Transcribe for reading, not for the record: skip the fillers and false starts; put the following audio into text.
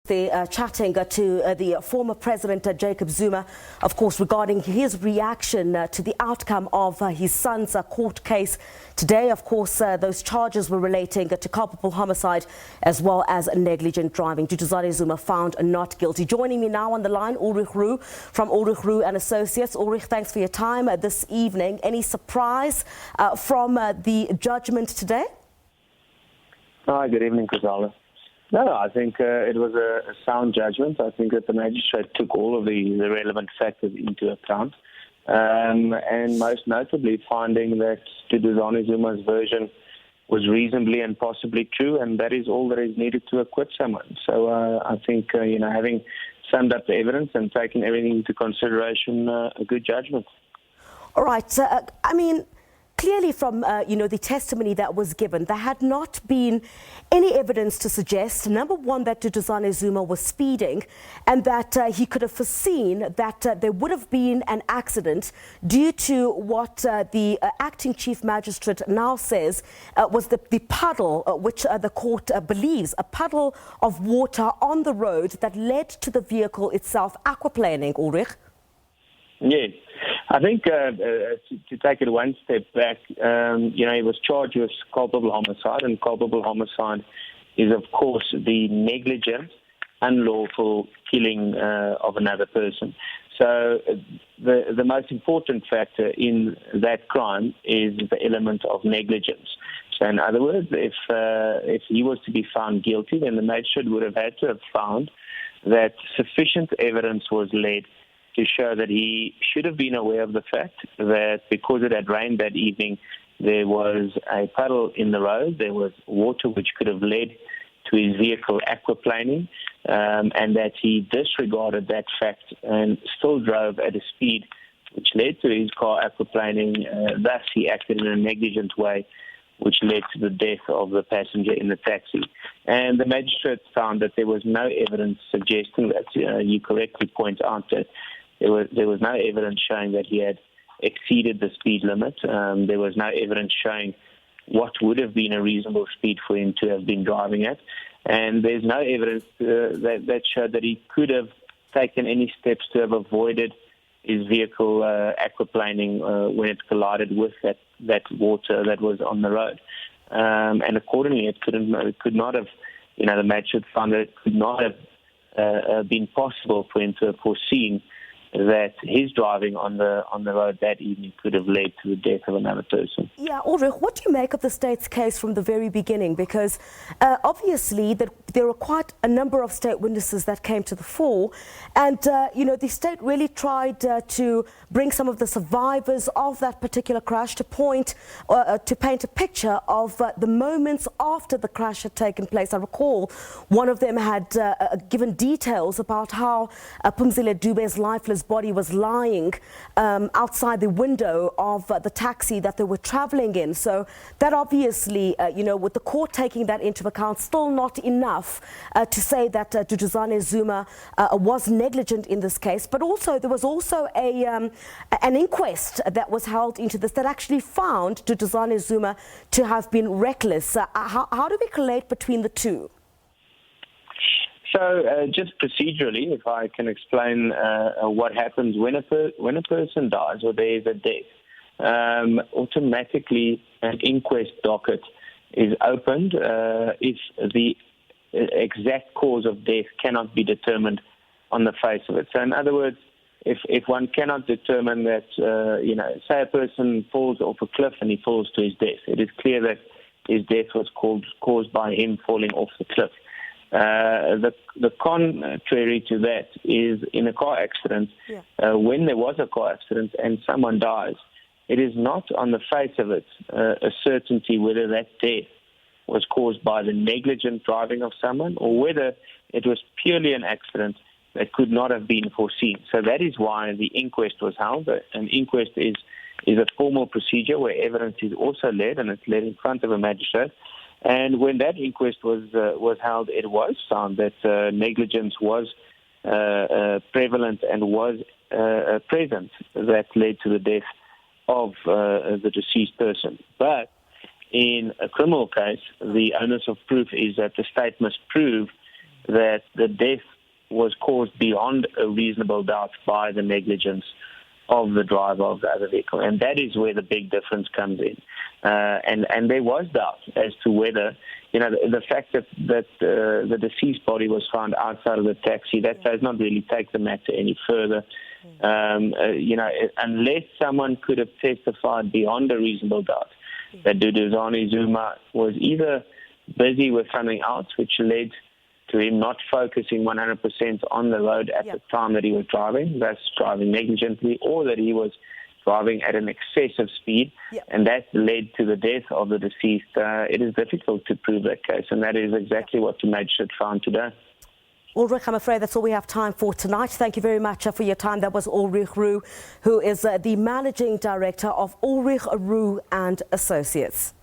They're chatting to the former President Jacob Zuma, of course, regarding his reaction to the outcome of his son's court case. Today, of course, those charges were relating to culpable homicide as well as negligent driving. Duduzane Zuma found not guilty. Joining me now on the line, Ulrich Roux from Ulrich Roux and Associates. Ulrich, thanks for your time this evening. Any surprise from the judgment today? Hi, good evening, Kazala. No, I think it was a sound judgment. I think that the magistrate took all of the relevant factors into account, and most notably finding that Duduzane Zuma's version was reasonably and possibly true, and that is all that is needed to acquit someone. So I think, having summed up the evidence and taken everything into consideration, a good judgment. All right. Clearly from, the testimony that was given, there had not been any evidence to suggest, number one, that Duduzane Zuma was speeding and that he could have foreseen that there would have been an accident due to what the acting chief magistrate now says was the puddle, which the court believes, a puddle of water on the road that led to the vehicle itself aquaplaning, Ulrich. Yes. I think to take it one step back, he was charged with culpable homicide, and culpable homicide is, of course, the negligent, unlawful killing of another person. So the most important factor in that crime is the element of negligence. So in other words, if he was to be found guilty, then the magistrate would have had to have found that sufficient evidence was laid to show that he should have been aware of the fact that because it had rained that evening, there was a puddle in the road, there was water which could have led to his vehicle aquaplaning, and that he disregarded that fact and still drove at a speed which led to his car aquaplaning. Thus, he acted in a negligent way, which led to the death of the passenger in the taxi. And the magistrate found that there was no evidence suggesting that. You correctly point out that there was no evidence showing that he had exceeded the speed limit. There was no evidence showing what would have been a reasonable speed for him to have been driving at. And there's no evidence that showed that he could have taken any steps to have avoided his vehicle aquaplaning when it collided with that water that was on the road. And accordingly, it could not have, the magistrate found that it could not have been possible for him to have foreseen that his driving on the road that evening could have led to the death of another person. Yeah, Ulrich, what do you make of the state's case from the very beginning? Because obviously there were quite a number of state witnesses that came to the fore, and the state really tried to bring some of the survivors of that particular crash to paint a picture of the moments after the crash had taken place. I recall one of them had given details about how Phumzile Dube's lifeless body was lying outside the window of the taxi that they were traveling in. So that obviously, with the court taking that into account, still not enough to say that Duduzane Zuma was negligent in this case. But also, there was also an inquest that was held into this that actually found Duduzane Zuma to have been reckless. How do we collate between the two? So just procedurally, if I can explain what happens when a person dies or there is a death, automatically an inquest docket is opened if the exact cause of death cannot be determined on the face of it. So in other words, if one cannot determine that, say a person falls off a cliff and he falls to his death, it is clear that his death was caused by him falling off the cliff. The contrary to that is in a car accident, when there was a car accident and someone dies, it is not on the face of it a certainty whether that death was caused by the negligent driving of someone or whether it was purely an accident that could not have been foreseen. So that is why the inquest was held. An inquest is a formal procedure where evidence is also led, and it's led in front of a magistrate. And when that inquest was held, it was found that negligence was prevalent and was present that led to the death of the deceased person. But in a criminal case, the onus of proof is that the state must prove that the death was caused beyond a reasonable doubt by the negligence of the driver of the other vehicle. And that is where the big difference comes in. And there was doubt as to whether, the fact that the deceased body was found outside of the taxi, that does not really take the matter any further. Unless someone could have testified beyond a reasonable doubt that Duduzane Zuma was either busy with something else, which led to him not focusing 100% on the road at the time that he was driving, thus driving negligently, or that he was driving at an excessive speed, and that led to the death of the deceased. It is difficult to prove that case, and that is exactly what the magistrate found today. Ulrich, I'm afraid that's all we have time for tonight. Thank you very much for your time. That was Ulrich Roux, who is the Managing Director of Ulrich Roux and Associates.